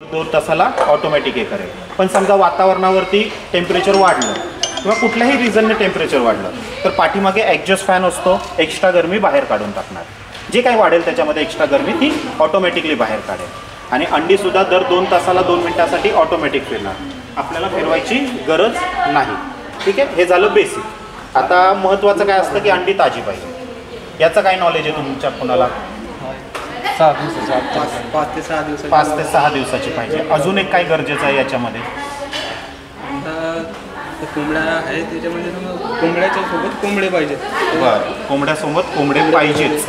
2 तासाला ऑटोमॅटिक हे करेल. पण समजा वातावरणावरती टेम्परेचर वाढलं किंवा कुठल्याही रिझनने टेम्परेचर वाढलं तर पाठीमागे ॲडजस्ट फॅन असतो, एक्स्ट्रा गरमी बाहेर काढून टाकणार. जे काही वाढेल त्याच्यामध्ये एक्स्ट्रा गरमी ती ऑटोमॅटिकली बाहेर काढेल. आणि अंडीसुद्धा दर 2 तासाला 2 मिनिटासाठी ऑटोमॅटिक फिरणार, आपल्याला फिरवायची गरज नाही. ठीक आहे, हे झालं बेसिक. आता महत्त्वाचं काय असतं की अंडी ताजी पाहिजे. याचं काय नॉलेज आहे तुमच्या कोणाला? 5 ते 6 दिवसाची पाहिजे. अजून एक काय गरजेचं आहे याच्यामध्ये? कोंबड्या आहे त्याच्यामध्ये कोंबड्याच्या सोबत कोंबडे पाहिजेत. बरं, कोंबड्यासोबत कोंबडे पाहिजेच,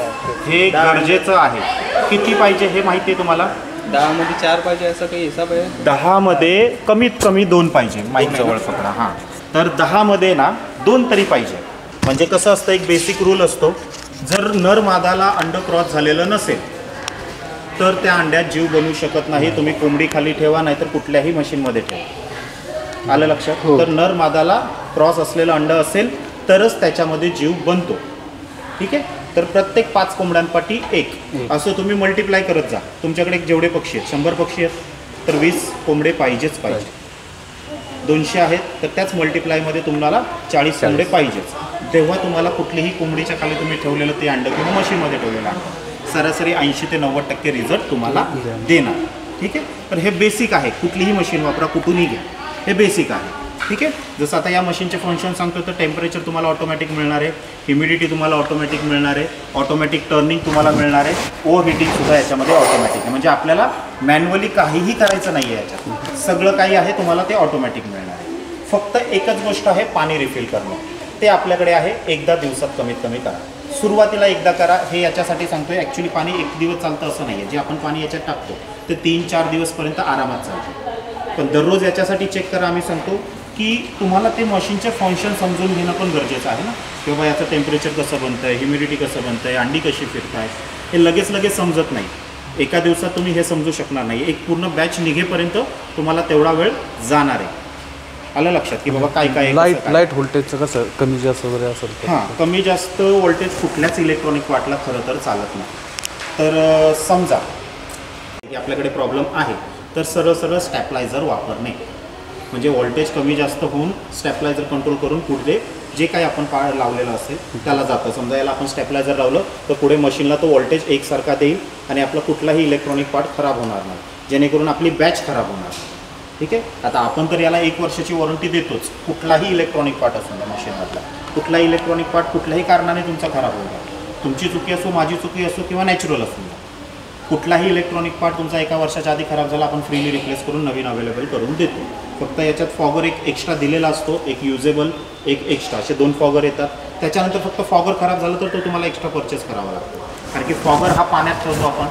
हे गरजेचं आहे. किती पाहिजे हे माहिती आहे तुम्हाला? 10 मध्ये 4 पाहिजे असं काही हिसाब आहे? 10 मध्ये कमीत कमी 2 पाहिजे. माहीत जवळ पकडा. हां, तर 10 मध्ये ना 2 तरी पाहिजे. म्हणजे कसं असतं, एक बेसिक रूल असतो, जर नर मादाला अंड क्रॉस झालेलं नसेल तर त्या अंड्यात जीव बनवू शकत नाही. तुम्ही कोंबडी खाली ठेवा, नाहीतर कुठल्याही मशीनमध्ये ठेवा. आलं लक्षात? तर नर मादाला क्रॉस असलेलं अंड असेल तरच त्याच्यामध्ये जीव बनतो. ठीक आहे, तर प्रत्येक 5 कोंबड्यांपाठी 1 असं तुम्ही मल्टिप्लाय करत जा. तुमच्याकडे जेवढे पक्षी आहेत, 100 पक्षी आहेत तर 20 कोंबडे पाहिजेच पाहिजे. 200 आहेत तर त्याच मल्टिप्लायमध्ये तुम्हाला 40 कोंबडे पाहिजेच. तेव्हा तुम्हाला कुठलीही कोंबडीच्या खाली तुम्ही ठेवलेलं ते अंड किंवा मशीनमध्ये ठेवलेलं अंड सरासरी 80 ते 90% रिझल्ट तुम्हाला देणार. ठीक आहे, तर हे बेसिक आहे. कुठलीही मशीन वापरा, कुठूनही घ्या, हे बेसिक आहे. ठीक आहे, जसं आता या मशीनचे फंक्शन सांगतो तर टेम्परेचर तुम्हाला ऑटोमॅटिक मिळणार आहे, ह्युमिडिटी तुम्हाला ऑटोमॅटिक मिळणार आहे, ऑटोमॅटिक टर्निंग तुम्हाला मिळणार आहे, ओव्हर हिटिंगसुद्धा याच्यामध्ये ऑटोमॅटिक आहे. म्हणजे आपल्याला मॅन्युअली काहीही करायचं नाही आहे याच्यात, सगळं काही आहे तुम्हाला ते ऑटोमॅटिक मिळणार आहे. फक्त एकच गोष्ट आहे, पाणी रिफिल करणं. ते आपल्याकडे आहे, एकदा दिवसात कमीत कमी करा. सुरुवातीला एकदा करा, हे याच्यासाठी सांगतोय. ॲक्च्युली पाणी 1 दिवस चालतं असं नाही आहे. जे आपण पाणी याच्यात टाकतो ते 3-4 दिवसपर्यंत आरामात चालतं. पण दररोज याच्यासाठी चेक करा. आम्ही सांगतो की तुम्हाला ते मशीनचे फंक्शन समजून घेणं पण गरजेचं आहे ना, किंवा याचं टेम्परेचर कसं बनतं आहे, ह्युमिडिटी कसं बनतं आहे, अंडी कशी फिरत आहे, हे लगेच समजत नाही. एका दिवसात तुम्ही हे समजू शकणार नाही. एक पूर्ण बॅच निघेपर्यंत तुम्हाला तेवढा वेळ जाणार आहे. आलं लक्षात की बाबा काय काय लाईट व्होल्टेजचं कसं कमी जास्त वगैरे असेल? हां, कमी जास्त व्होल्टेज कुठल्याच इलेक्ट्रॉनिक वाटला खरं तर चालत नाही. तर समजा की आपल्याकडे प्रॉब्लेम आहे तर सरळ स्टॅपलायझर वापरणे, म्हणजे व्होल्टेज कमी जास्त होऊन स्टॅपलायझर कंट्रोल करून पुढे जे काही आपण लावलेलं असेल त्याला जातं. समजा याला आपण स्टॅपलायझर लावलं तर पुढे मशीनला तो व्होल्टेज एकसारखा देईल आणि आपला कुठलाही इलेक्ट्रॉनिक पार्ट खराब होणार नाही, जेणेकरून आपली बॅच खराब होणार. ठीक आहे, आता आपण तर याला 1 वर्षाची वॉरंटी देतोच. कुठलाही इलेक्ट्रॉनिक पार्ट असू द्या मशीनमधला, कुठलाही इलेक्ट्रॉनिक पार्ट कुठल्याही कारणाने तुमचा खराब होईल, तुमची चुकी असो, माझी चुकी असो किंवा नॅचरल असो, कुठलाही इलेक्ट्रॉनिक पार्ट तुमचा 1 वर्षाच्या आधी खराब झाला आपण फ्रीली रिप्लेस करून नवीन अवेलेबल करून देतो. फक्त याच्यात फॉगर एक एक्स्ट्रा दिलेला असतो, एक युजेबल, एक एक्स्ट्रा, असे 2 फॉगर येतात. त्याच्यानंतर फक्त फॉगर खराब झालं तर तो तुम्हाला एक्स्ट्रा परचेस करावा लागतो. कारण की फॉगर हा पाण्यात ठेवतो आपण,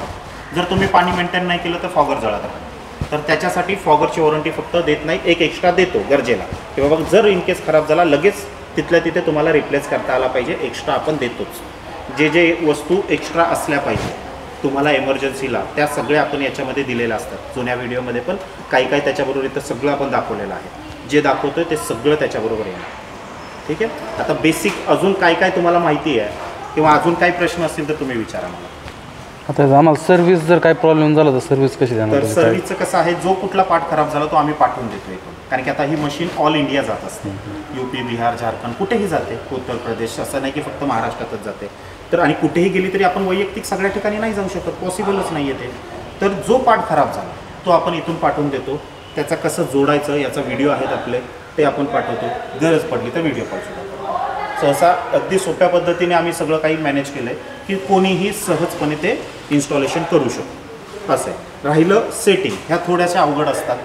जर तुम्ही पाणी मेंटेन नाही केलं तर फॉगर जळत आहे. तर त्याच्यासाठी फॉगरची वॉरंटी फक्त देत नाही, एक एक्स्ट्रा देतो गरजेला, की बाबा जर इन केस खराब झाला लगेच तिथल्या तिथे तुम्हाला रिप्लेस करता आला पाहिजे. एक्स्ट्रा आपण देतोच. जे वस्तू एक्स्ट्रा असल्या पाहिजे तुम्हाला एमर्जन्सीला, त्या सगळ्या आपण याच्यामध्ये दिलेल्या असतात. जुन्या व्हिडिओमध्ये पण काही त्याच्याबरोबर इथं सगळं आपण दाखवलेलं आहे. जे दाखवतोय ते सगळं त्याच्याबरोबर येणार. ठीक आहे, आता बेसिक अजून काय तुम्हाला माहिती आहे किंवा अजून काही प्रश्न असतील तर तुम्ही विचारा मला. आता आम्हाला सर्व्हिस जर काही प्रॉब्लेम झाला तर सर्व्हिस कशी देणार? तर सर्व्हिसचं कसं आहे, जो कुठला पार्ट खराब झाला तो आम्ही पाठवून देतो इकडून. कारण की आता ही मशीन ऑल इंडिया जात असते, UP, बिहार, झारखंड कुठेही जाते, उत्तर प्रदेश, असं नाही की फक्त महाराष्ट्रातच जाते. तर आणि कुठेही गेली तरी आपण वैयक्तिक सगळ्या ठिकाणी नाही जाऊ शकत, पॉसिबलच नाही आहे ते. तर जो पार्ट खराब झाला तो आपण इथून पाठवून देतो. त्याचं कसं जोडायचं याचा व्हिडिओ आहेत आपले, ते आपण पाठवतो. गरज पडली तर व्हिडिओ कॉल सुद्धा. सहसा अगदी सोप्या पद्धतीने आम्ही सगळं काही मॅनेज केलं आहे की कोणीही सहजपणे ते इन्स्टॉलेशन करू शकतो. असं आहे. राहिलं सेटिंग, ह्या थोड्याशा अवघड असतात.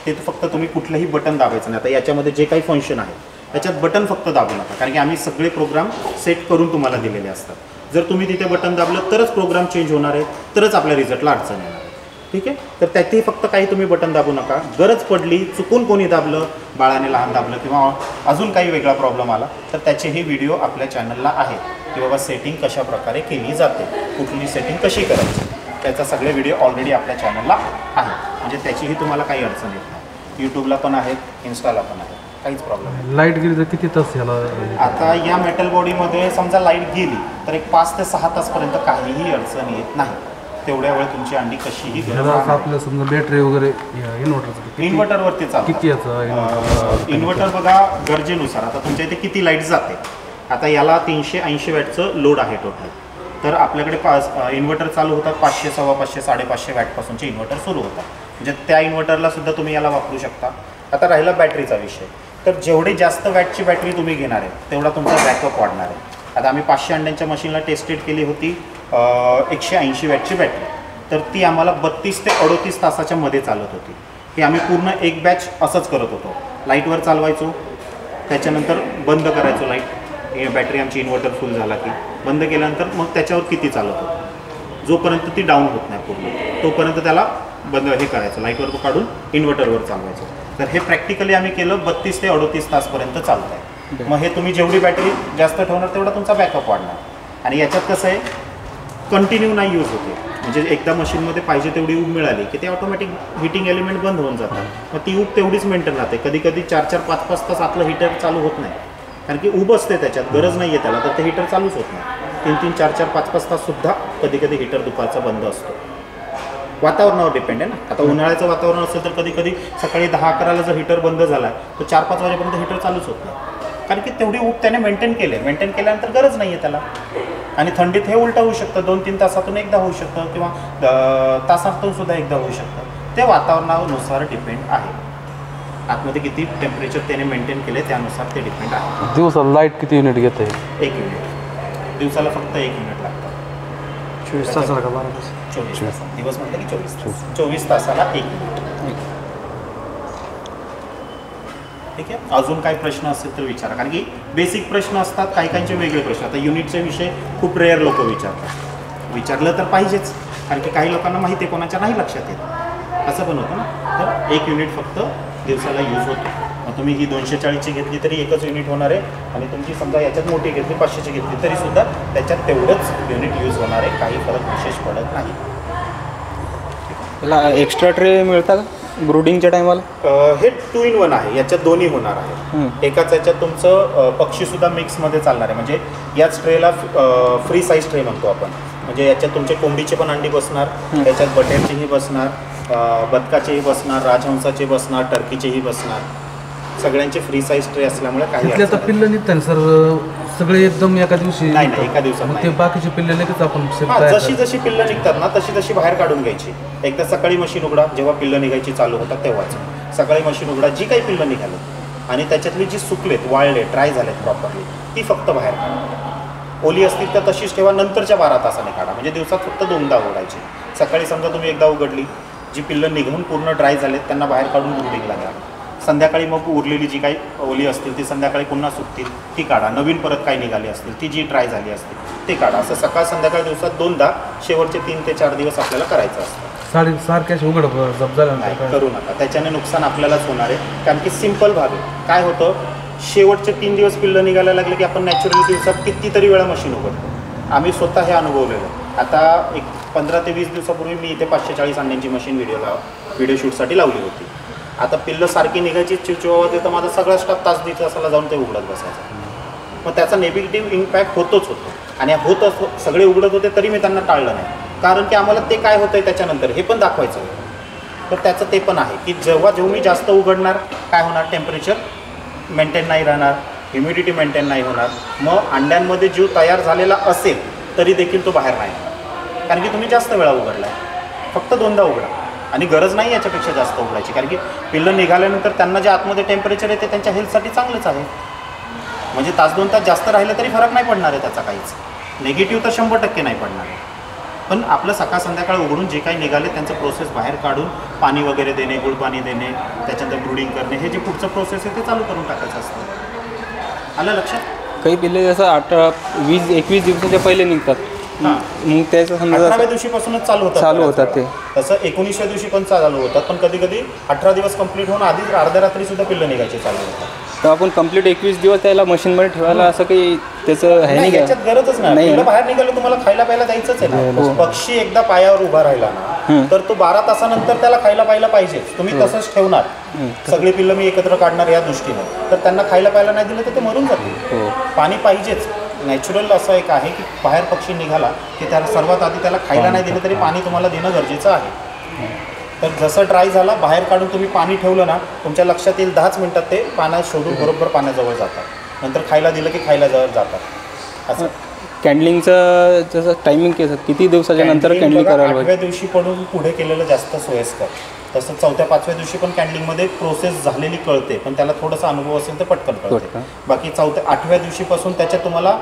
ते फक्त तुम्ही कुठलंही बटन दाबायचं नाही. आता याच्यामध्ये जे काही फंक्शन आहे त्याच्यात बटन फक्त दाबू नका, कारण की आम्ही सगळे प्रोग्राम सेट करून तुम्हाला दिलेले असतात. जर तुम्ही तिथे बटन दाबलं तरच प्रोग्राम चेंज होणार आहे, तरच आपल्या रिझल्टला अडचण येणार आहे. ठीक आहे, तर त्यातही फक्त काही तुम्ही बटन दाबू नका. गरज पडली, चुकून कोणी दाबलं, बाळाने लहान दाबलं किंवा अजून काही वेगळा प्रॉब्लेम आला तर त्याचेही व्हिडिओ आपल्या चॅनलला आहेत की बाबा सेटिंग कशा प्रकारे केली जाते, कुठली सेटिंग कशी करायची, त्याचा सगळे व्हिडिओ ऑलरेडी आपल्या चॅनलला आहे. म्हणजे त्याचीही तुम्हाला काही अडचण येत नाही. यूट्यूबला पण आहेत, इन्स्टाला पण आहेत, काहीच प्रॉब्लेम नाही. लाईट गेली तर किती तास याला? आता या मेटल बॉडीमध्ये समजा लाईट गेली तर एक 5 ते 6 तासपर्यंत काहीही अडचण येत नाही. तेवढ्या वेळ तुमची अंडी कशीही गरम ह्याला असं राहणार. आपलं समजा बॅटरी वगैरे इन्व्हर्टरचं इन्व्हर्टरवरती चालतं. किती याचं इन्व्हर्टर बघा गरजेनुसार. आता तुमच्या इथे किती लाईट जाते, आता याला 380 वॅटचं लोड आहे टोटल. तर आपल्याकडे इन्व्हर्टर चालू होतात 500, 550, 550 वॅटपासूनचे इन्व्हर्टर सुरू होतात. म्हणजे त्या इन्व्हर्टरला सुद्धा तुम्ही याला वापरू शकता. आता राहिला बॅटरीचा विषय, तर जेवढी जास्त वॅटची बॅटरी तुम्ही घेणार आहे तेवढा तुमचा बॅकअप वाढणार आहे. आता आम्ही 500 अंड्यांच्या मशीनला टेस्टेड केली होती 180 वॅटची बॅटरी, तर ती आम्हाला 32 ते 38 तासाच्या मध्ये चालत होती. ही आम्ही पूर्ण एक बॅच असंच करत होतो. लाईटवर चालवायचो, त्याच्यानंतर बंद करायचो लाईट. बॅटरी आमची इन्व्हर्टर फुल झाला की बंद केल्यानंतर मग त्याच्यावर किती चालत होतं, जोपर्यंत ती डाऊन होत नाही पूर्ण तोपर्यंत त्याला बंद हे करायचं, लाईटवर काढून इन्व्हर्टरवर चालवायचं. तर हे प्रॅक्टिकली आम्ही केलं. 32 ते 38 तासपर्यंत चालतं आहे. मग हे तुम्ही जेवढी बॅटरी जास्त ठेवणार तेवढा तुमचा बॅकअप वाढणार. आणि याच्यात कसं आहे, कंटिन्यू नाही यूज होते. म्हणजे एकदा मशीनमध्ये पाहिजे तेवढी ऊब मिळाली की ते ऑटोमॅटिक हिटिंग एलिमेंट बंद होऊन जातात. मग ती ऊब तेवढीच मेंटेन राहते. कधी कधी 4-4, 5-5 तास आपलं हीटर चालू होत नाही, कारण की ऊब असते त्याच्यात, गरज नाही आहे त्याला, तर ते हीटर चालूच होत नाही. 3-3, 4-4, 5-5 ताससुद्धा कधी कधी हीटर दुपारचा बंद असतो. वातावरणावर डिपेंड आहे ना. आता उन्हाळ्याचं वातावरण असेल तर कधी कधी सकाळी 10-11ला जर हीटर बंद झाला तर 4-5 वाजेपर्यंत हीटर चालूच होत नाही, कारण की तेवढी ऊब त्याने मेंटेन केल्यानंतर गरज नाही आहे त्याला. आणि थंडीत हे उलटं होऊ शकतं, 2-3 तासातून एकदा होऊ शकतं किंवा तासातून सुद्धा एकदा होऊ शकतं. ते वातावरणानुसार डिपेंड आहे. आतमध्ये किती टेम्परेचर त्याने मेंटेन केले त्यानुसार ते डिपेंड आहे. दिवसाला लाईट किती युनिट घेत आहे? 1 युनिट दिवसाला, फक्त 1 युनिट लागतं. 24 तासाला का 12 तास? 24 तास. दिवस म्हटलं की 24 तास. 24 तासाला 1 युनिट. ठीक आहे. अजून काही प्रश्न असेल तर विचारा, कारण की बेसिक प्रश्न असतात, काहींचे वेगळे प्रश्न. आता युनिटचे विषय खूप रेअर लोक विचारतात. विचारलं तर पाहिजेच, कारण की काही लोकांना माहिती आहे, कोणाच्या नाही लक्षात येत, असं पण होतं ना. तर 1 युनिट फक्त दिवसाला यूज होतो. मग तुम्ही ही 240ची घेतली तरी एकच युनिट होणार आहे, आणि तुमची समजा याच्यात मोठी घेतली 500ची घेतली तरीसुद्धा त्याच्यात तेवढंच युनिट यूज होणार आहे. काही फरक विशेष पडत नाही. त्याला एक्स्ट्रा ट्रे मिळता का ब्रूडिंगच्या टायमाला? हे 2 in 1 आहे. याच्यात दोन्ही होणार आहे. एकाच याच्यात तुमचं पक्षीसुद्धा मिक्समध्ये चालणार आहे. म्हणजे याच ट्रेला फ्री साईज ट्रे म्हणतो आपण. म्हणजे याच्यात तुमचे कोंबडीचे पण अंडी बसणार, याच्यात बटेरचेही बसणार, बदकाचेही बसणार, राजहंसाचे बसणार, टर्कीचेही बसणार. सगळ्यांचे फ्री साईज ट्रे असल्यामुळे काही आता पिल्लं निघतात ना सर, सगळे एकदम एका दिवशी? नाही, एका दिवसात मग नाही. ते बाकीचे पिल्लं लगेच आपण जशी जशी पिल्लं निघतात ना तशी तशी बाहेर काढून घ्यायची. एकदा सकाळी मशीन उघडा, जेव्हा पिल्लं निघायची चालू होतात तेव्हाच सकाळी मशीन उघडा. जी काही पिल्लं निघाली आणि त्याच्यातली जी सुकलेत, वाळले, ड्राय झालेत प्रॉपरली, ती फक्त बाहेर काढा. ओली असतील तर तशीच ठेवा, नंतरच्या 12 तासाने काढा. म्हणजे दिवसात फक्त 2दा उघडायची. सकाळी समजा तुम्ही एकदा उघडली, जी पिल्लं निघून पूर्ण ड्राय झालेत त्यांना बाहेर काढून ब्रूडिंगला घ्या. संध्याकाळी मग उरलेली जी काही ओली असतील ती संध्याकाळी पुन्हा सुकतील, ती काढा. नवीन परत काही निघाली असतील ती जी ड्राय झाली असतील ते काढा. असं सकाळ संध्याकाळ दिवसात 2दा शेवटचे 3 ते 4 दिवस आपल्याला करायचं असतं. सारख्याच उघड जप झाल्यानंतर करू नका, त्याच्याने नुकसान आपल्यालाच होणार आहे. कारण की सिंपल भाग आहे. काय होतं, शेवटचे 3 दिवस पिल्लं निघायला लागले की आपण नॅचरली दिवसात कितीतरी वेळा मशीन उघडतो. आम्ही स्वतः हे अनुभवलेलं. आता एक 15 ते 20 दिवसापूर्वी मी इथे 540 अंड्यांची मशीन व्हिडिओ शूटसाठी लावली होती. आता पिल्लं सारखी निघायची, चिवचिवावत येतं, माझा सगळा स्टाफ तास दीड तासाला जाऊन ते उघडत बसायचं. मग त्याचा नेगेटिव्ह इम्पॅक्ट होतोच होतो. आणि सगळे उघडत होते तरी मी त्यांना टाळलं नाही, कारण की आम्हाला ते काय होतंय त्याच्यानंतर हे पण दाखवायचं होतं. तर त्याचं ते पण आहे की जेव्हा मी जास्त उघडणार काय होणार, टेम्परेचर मेंटेन नाही राहणार, ह्युमिडिटी मेंटेन नाही होणार. मग अंड्यांमध्ये जीव तयार झालेला असेल तरी देखील तो बाहेर नाही येणार, कारण की तुम्ही जास्त वेळा उघडला आहे. फक्त 2दा उघडा, आणि गरज नाही याच्यापेक्षा जास्त उघडायची, कारण की पिल्लं निघाल्यानंतर त्यांना जे आतमध्ये टेम्परेचर येते त्यांच्या हेल्थसाठी चांगलंच आहे. म्हणजे 1-2 तास जास्त राहिलं तरी फरक नाही पडणार आहे त्याचा काहीच. निगेटिव्ह तर 100% नाही पडणार आहे. पण आपलं सकाळ संध्याकाळ उघडून जे काही निघाले त्यांचं प्रोसेस बाहेर काढून पाणी वगैरे देणे, गुळ पाणी देणे, त्याच्यानंतर ब्रूडिंग करणे, हे जे पुढचं प्रोसेस आहे ते चालू करून टाकायचं असतं. आलं लक्षात? काही पिल्ले जसं 18, 20, 21 दिवसाच्या पहिले निघतात. मग त्याचं समजा 18व्या दिवशीपासूनच चालू होतात ते. तसं 19व्या दिवशी पण चालू होतात, पण कधी कधी 18 दिवस कंप्लीट होऊन आधीच अर्ध्या रात्री सुद्धा पिल्लं निघायचे चालू होतात. तर आपण कंप्लीट 21 दिवस त्याला मशीनमध्ये ठेवायला असं काही त्याचं आहे नाही, याच्यात गरजच नाही. पिल्लं बाहेर निघालं, तुम्हाला खायला प्यायला द्यायचंच आहे ना. पक्षी एकदा पायावर उभा राहिला ना तर तो 12 तासानंतर त्याला खायला प्यायला पाहिजेच. तुम्ही तसंच ठेवणार, सगळी पिल्लं मी एकत्र काढणार या दृष्टीने, तर त्यांना खायला प्यायला नाही दिलं तर ते मरून जातील. पाणी पाहिजेच. नॅचरल असं एक आहे की बाहेर पक्षी निघाला की त्याला सर्वात आधी त्याला खायला नाही दिलं तरी पाणी तुम्हाला देणं गरजेचं आहे. तर जसं ड्राय झाला बाहेर काढून तुम्ही पाणी ठेवलं ना तुमच्या लक्षात येईल 10च मिनिटात ते पाण्यात शोधून बरोबर पाण्याजवळ जातात. नंतर खायला दिलं की खायला जवळ जातात. असं कॅन्डलिंगचं जसं टायमिंग केलं किती दिवसाच्या नंतर कॅन्डलिंग करायला 8व्या दिवशी पडून पुढे केलेलं जास्त सोयीस्कर. तसं 4-5व्या दिवशी पण कॅन्डलिंगमध्ये प्रोसेस झालेली कळते पण त्याला थोडासा अनुभव असेल तर पटकन कळते. बाकी 8व्या दिवशीपासून त्याच्यात तुम्हाला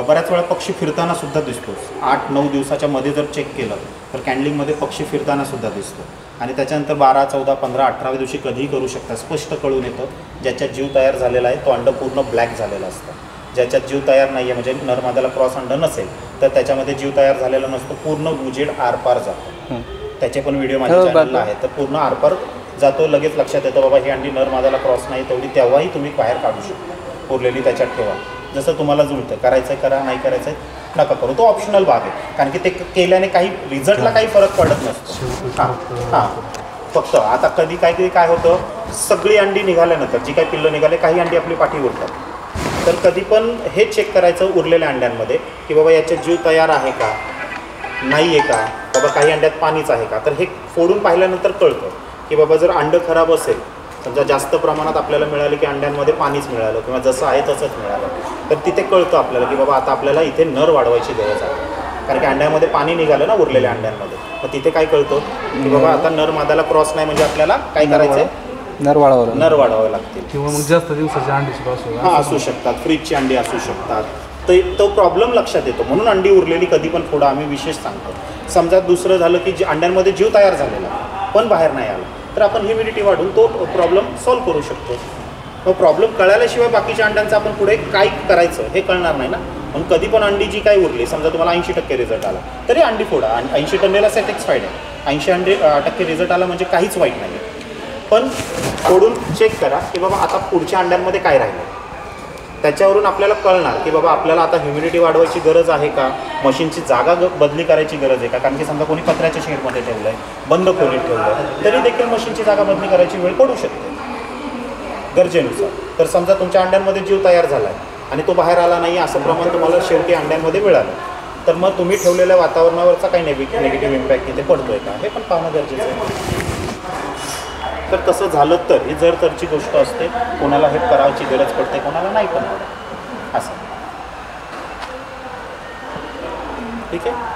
बऱ्याच वेळा पक्षी फिरताना सुद्धा दिसतो. 8-9 दिवसाच्या मध्ये जर चेक केलं तर कॅन्डलिंगमध्ये पक्षी फिरताना सुद्धा दिसतो. आणि त्याच्यानंतर 12, 14, 15, 18व्या दिवशी कधीही करू शकता. स्पष्ट कळून येतं. ज्याच्यात जीव तयार झालेला आहे तो अंड पूर्ण ब्लॅक झालेला असतं. ज्याच्यात जीव तयार नाही आहे म्हणजे नरमादाला क्रॉस अंड नसेल तर त्याच्यामध्ये जीव तयार झालेला नसतो. पूर्ण उजेड आरपार जातो. त्याचे पण व्हिडिओ माझ्या चॅनलला आहे. तर पूर्ण आरपार जातो. लगेच लक्षात येतं बाबा ही अंडी नरमादाला क्रॉस नाही तेवढी तेव्हाही तुम्ही बाहेर काढू शकता. उरलेली त्याच्यात ठेवा. जसं तुम्हाला जुळतं. करायचं आहे करा, नाही करायचं आहे नका करू. तो ऑप्शनल भाग आहे कारण की ते केल्याने काही रिझल्टला काही फरक पडत नसतो. हां फक्त आता कधी काय होतं सगळी अंडी निघाल्यानंतर जी काही पिल्लं निघाले काही अंडी आपली पाठी उरतात. तर कधी पण हे चेक करायचं उरलेल्या अंड्यांमध्ये की बाबा याच्यात जीव तयार आहे का नाही आहे का, बाबा काही अंड्यात पाणीच आहे का. तर हे फोडून पाहिल्यानंतर कळतं की बाबा जर अंडं खराब असेल समजा जास्त प्रमाणात आपल्याला मिळालं की अंड्यांमध्ये पाणीच मिळालं किंवा जसं आहे तसंच मिळालं तर तिथे कळतं आपल्याला की बाबा आता आपल्याला इथे नर वाढवायची गरज आहे. कारण की अंड्यामध्ये पाणी निघालं ना उरलेल्या अंड्यांमध्ये. तर तिथे काय कळतं की बाबा आता नर मादाला क्रॉस नाही म्हणजे आपल्याला काय करायचं आहे नर वाढवावे लागतील. किंवा मग जास्त दिवसाचे अंडी सुद्धा असू शकतात. फ्रीजची अंडी असू शकतात. तर तो प्रॉब्लेम लक्षात येतो. म्हणून अंडी उरलेली कधी पण फोडा आम्ही विशेष सांगतो. समजा दुसरं झालं की अंड्यांमध्ये जीव तयार झालेला पण बाहेर नाही आला तर आपण ह्युमिडिटी वाढून तो प्रॉब्लेम सॉल्व्ह करू शकतो. मग प्रॉब्लेम कळाल्याशिवाय बाकीच्या अंड्यांचं आपण पुढे काय करायचं हे कळणार नाही ना. म्हणून कधी पण अंडी जी काही उरली समजा तुम्हाला 80% रिझल्ट आला तरी अंडी फोडा. 80 टन्नेला सॅटिस्फाईड आहे. 80% रिझल्ट आला म्हणजे काहीच वाईट नाही. पण फोडून चेक करा की बाबा आता पुढच्या अंड्यांमध्ये काय राहिलं. त्याच्यावरून आपल्याला कळणार की बाबा आपल्याला आता ह्युमिडिटी वाढवायची गरज आहे का, मशीनची जागा बदली करायची गरज आहे का. कारण की समजा कोणी पत्र्याच्या शेडमध्ये ठेवलं आहे, बंद खोलीत ठेवलं आहे तरी देखील मशीनची जागा बदली करायची वेळ पडू शकते गरजेनुसार. तर समजा तुमच्या अंड्यांमध्ये जीव तयार झाला आहे आणि तो बाहेर आला नाही असं प्रमाण तुम्हाला शेवटी अंड्यांमध्ये मिळालं तर मग तुम्ही ठेवलेल्या वातावरणावरचा काही निगेटिव्ह इम्पॅक्ट तिथे पडतोय का हे पण पाहणं गरजेचं आहे. तर तसं झालं तर ही जर तरची गोष्ट असते. कोणाला हे करायची गरज पडते कोणाला नाही पण पडत असं. ठीक आहे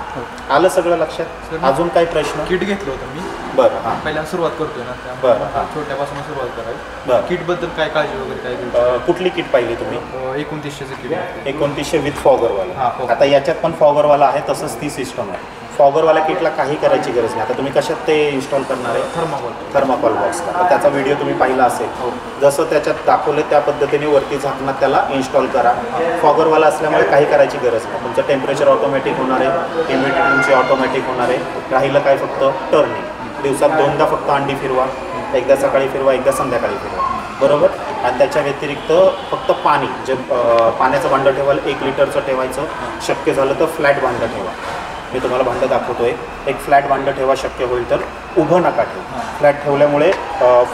आलं सगळं लक्षात. अजून काही प्रश्न. किट घेतलं होतं मी. बरं हां पहिल्यांदा सुरुवात करतोय ना बरं हां छोट्यापासून सुरुवात करावी. बरं किटबद्दल काय काळजी वगैरे काय कुठली किट पाहिली तुम्ही. 2900चं किट. 2900 विथ फॉगरवाला. हां, फॉगर. आता याच्यात पण फॉगरवाला आहे तसंच ती सिस्टम आहे. फॉगरवाल्या किटला काही करायची गरज नाही. आता तुम्ही कशात ते इन्स्टॉल करणार आहे थर्माकोल बॉक्सला. तर त्याचा व्हिडिओ तुम्ही पाहिला असेल. जसं त्याच्यात दाखवलं त्या पद्धतीने वरती झाकणात त्याला इन्स्टॉल करा. फॉगरवाला असल्यामुळे काही करायची गरज नाही. तुमचं टेम्परेचर ऑटोमॅटिक होणार आहे, ह्युमिडिटी तुमची ऑटोमॅटिक होणार आहे. राहिलं काय फक्त टर्निंग. दिवसात 2दा फक्त अंडी फिरवा. एकदा सकाळी फिरवा एकदा संध्याकाळी फिरवा बरोबर. आणि त्याच्या व्यतिरिक्त फक्त पाणी जे पाण्याचं भांडं ठेवाल 1 लिटरचं ठेवायचं. शक्य झालं तर फ्लॅट भांडं ठेवा. मी तुम्हाला भांडं दाखवतोय. एक फ्लॅट भांडं ठेवा शक्य होईल तर. उभं नका ठेवू. फ्लॅट ठेवल्यामुळे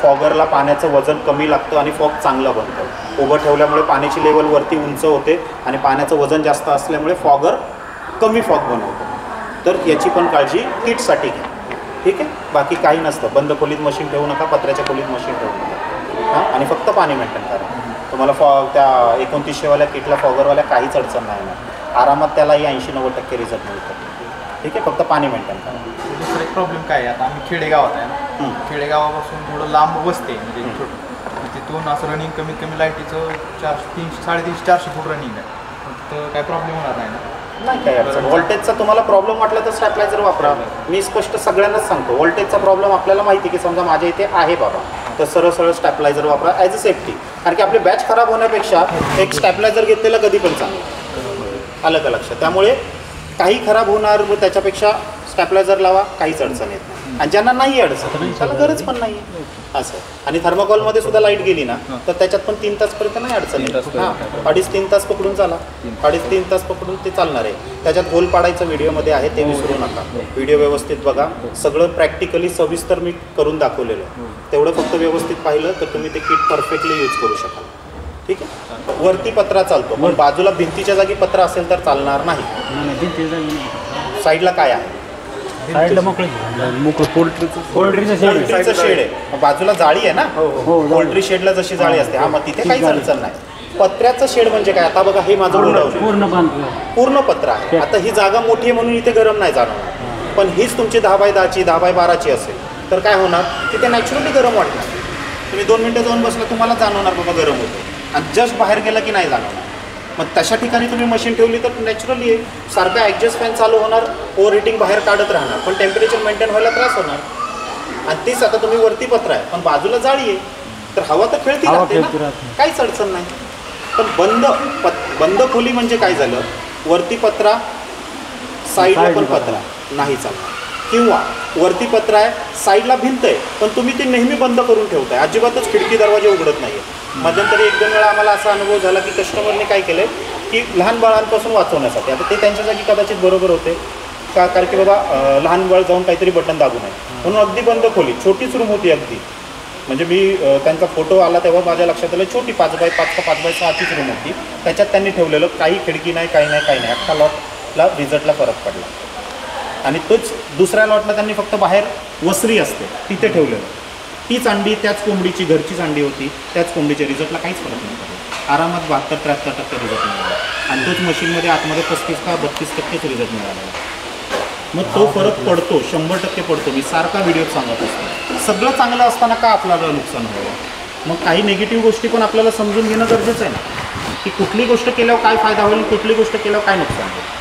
फॉगरला पाण्याचं वजन कमी लागतं आणि फॉग चांगलं बनतं. उभं ठेवल्यामुळे पाण्याची लेवल वरती उंच होते आणि पाण्याचं वजन जास्त असल्यामुळे फॉगर कमी फॉग बनवतो. तर याची पण काळजी किटसाठी घ्या. ठीक आहे. बाकी काही नसतं. बंद खोलीत मशीन ठेवू नका, पत्र्याच्या खोलीत मशीन ठेवू नका. हां आणि फक्त पाणी मेंटेन करा. तुम्हाला त्या 2900वाल्या किटला फॉगरवाल्या काहीच अडचण नाही ना. आरामात त्यालाही 80-90% रिझल्ट मिळतो. ठीक आहे. फक्त पाणी मेंटेन करा. दुसरा एक प्रॉब्लेम काय आहे आता आम्ही खेडेगावात आहे ना. खेडेगावापासून थोडं लांब वसते म्हणजे छोटं. तिथून असं रनिंग कमीत कमी लाईटीचं 350-400 फूट रनिंग आहे. तर काय प्रॉब्लेम होणार नाही ना. नाही काय अडचण. व्होल्टेजचा तुम्हाला प्रॉब्लेम वाटला तर स्टॅबलायझर वापरा. मी स्पष्ट सगळ्यांनाच सांगतो व्होल्टेजचा प्रॉब्लेम आपल्याला माहिती की समजा माझ्या इथे आहे बाबा तर सरळ स्टॅबलायझर वापरा ॲज अ सेफ्टी. कारण की आपली बॅच खराब होण्यापेक्षा एक स्टॅबलायझर घेतलेला कधी पण चांगलं. आलं का लक्षात. त्यामुळे काही खराब होणार व त्याच्यापेक्षा स्टॅबलायझर लावा काहीच अडचण येत नाही. आणि ज्यांना नाही अडचण त्याला गरज पण नाही असं. आणि थर्माकॉलमध्ये सुद्धा लाईट गेली ना तर त्याच्यात पण 3 तासपर्यंत नाही अडचण येत. हां 2.5-3 तास पकडून चाला. 2.5-3 तास पकडून ते चालणार आहे. त्याच्यात होल पाडायचं व्हिडिओमध्ये आहे ते विसरू नका. व्हिडिओ व्यवस्थित बघा. सगळं प्रॅक्टिकली सविस्तर मी करून दाखवलेलं आहे. तेवढं फक्त व्यवस्थित पाहिलं तर तुम्ही ते किट परफेक्टली यूज करू शकाल. ठीक आहे. वरती पत्रा चालतो पण बाजूला भिंतीच्या जागी पत्रा असेल तर चालणार नाही. साईडला काय आहे? साईडला मोकळं पोल्ट्रीचं पोल्ट्रीचं शेड आहे, बाजूला जाळी आहे ना. पोल्ट्री शेडला जशी जाळी असते, हा मग तिथे काहीच अडचण नाही. पत्र्याचं शेड म्हणजे काय? आता बघा हे माझं पूर्ण पत्र आहे. आता ही जागा मोठी आहे म्हणून इथे गरम नाही जाणार, पण हीच तुमची 10x10ची 10x12ची असेल तर काय होणार? तिथे नॅचरली गरम वाटणार. तुम्ही 2 मिनटं जाऊन बसला तुम्हाला जाणवणार बाबा गरम होतं, आणि जस्ट बाहेर गेला की नाही जाणवणार. मग तशा ठिकाणी तुम्ही मशीन ठेवली तर नॅचरली आहे, सारखा ॲडजस्ट फॅन चालू होणार, ओव्हर हिटिंग बाहेर काढत राहणार, पण टेम्परेचर मेंटेन व्हायला त्रास होणार. आणि तीच आता तुम्ही वरती पत्र आहे पण बाजूला जाळी आहे तर हवा तर खेळती राहते ना, काहीच अडचण नाही. पण बंद खोली म्हणजे काय झालं? वरती पत्रा, साईडला पण पत्रा नाही चालणार, किंवा वरती पत्रा आहे, साईडला भिंत आहे पण तुम्ही ती नेहमी बंद करून ठेवताय, अजिबातच खिडकी दरवाजे उघडत नाही. मध्यंतरी 1-2 वेळा आम्हाला असा अनुभव झाला की कस्टमरने काय केलं की लहान बाळांपासून वाचवण्यासाठी, आता ते त्यांच्या जागी कदाचित बरोबर होते का, कारण की बाबा लहान बाळ जाऊन काहीतरी बटन दाबू नये म्हणून अगदी बंद खोली, छोटीच रूम होती अगदी. म्हणजे मी त्यांचा फोटो आला तेव्हा माझ्या लक्षात आलं, छोटी 5x5 का 5x6चीच रूम होती, त्याच्यात त्यांनी ठेवलेलं, काही खिडकी नाही, काही नाही. अख्खा लॉटला रिझल्टला फरक पडला. आणि तोच दुसऱ्या लॉटला त्यांनी फक्त बाहेर वसरी असते तिथे ठेवलेलं, तीच अंडी त्याच कोंबडीची घरचीच अंडी होती, त्याच कोंबडीच्या रिझल्टला काहीच फरक नाही पडला. आरामात 72-73% रिझल्ट मिळाला, आणि तोच मशीनमध्ये आतमध्ये 35 का 32% रिझल्ट मिळाला. मग तो फरक पडतो, 100% पडतो. मी सारखा व्हिडिओत सांगत असतो. सगळं चांगलं असताना का आपल्याला नुकसान व्हावं? मग काही निगेटिव्ह गोष्टी पण आपल्याला समजून घेणं गरजेचं आहे ना, की कुठली गोष्ट केल्यावर काय फायदा होईल, कुठली गोष्ट केल्यावर काय नुकसान होईल.